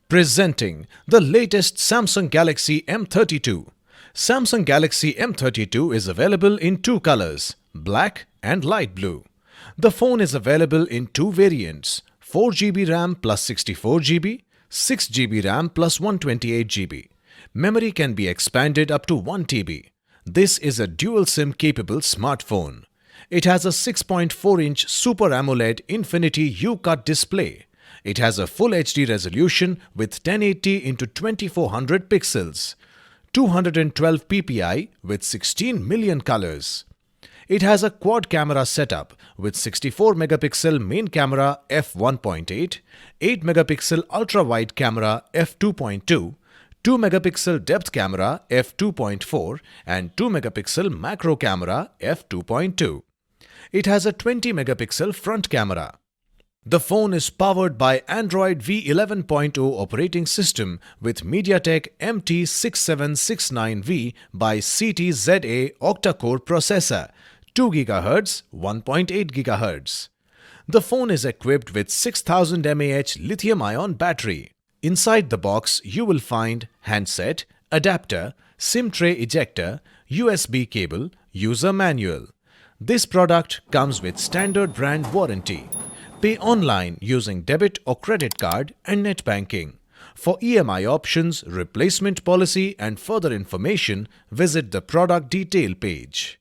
Presenting the latest Samsung Galaxy M32. Samsung Galaxy M32 is available in two colors, black and light blue. The phone is available in two variants, 4GB RAM plus 64GB, 6GB RAM plus 128GB. Memory can be expanded up to 1TB. This is a dual SIM capable smartphone. It has a 6.4-inch Super AMOLED Infinity U-Cut display. It has a Full HD resolution with 1080x2400 pixels, 212 ppi with 16 million colors. It has a quad camera setup with 64 megapixel main camera f1.8, 8 megapixel ultra wide camera f2.2, 2 megapixel depth camera f2.4 and 2 megapixel macro camera f2.2. It has a 20 megapixel front camera. The phone is powered by Android V11.0 operating system with MediaTek MT6769V by CTZA octa-core processor, 2 GHz, 1.8 GHz. The phone is equipped with 6000 mAh lithium-ion battery. Inside the box, you will find handset, adapter, SIM tray ejector, USB cable, user manual. This product comes with standard brand warranty. Pay online using debit or credit card and net banking. For EMI options, replacement policy and further information, visit the product detail page.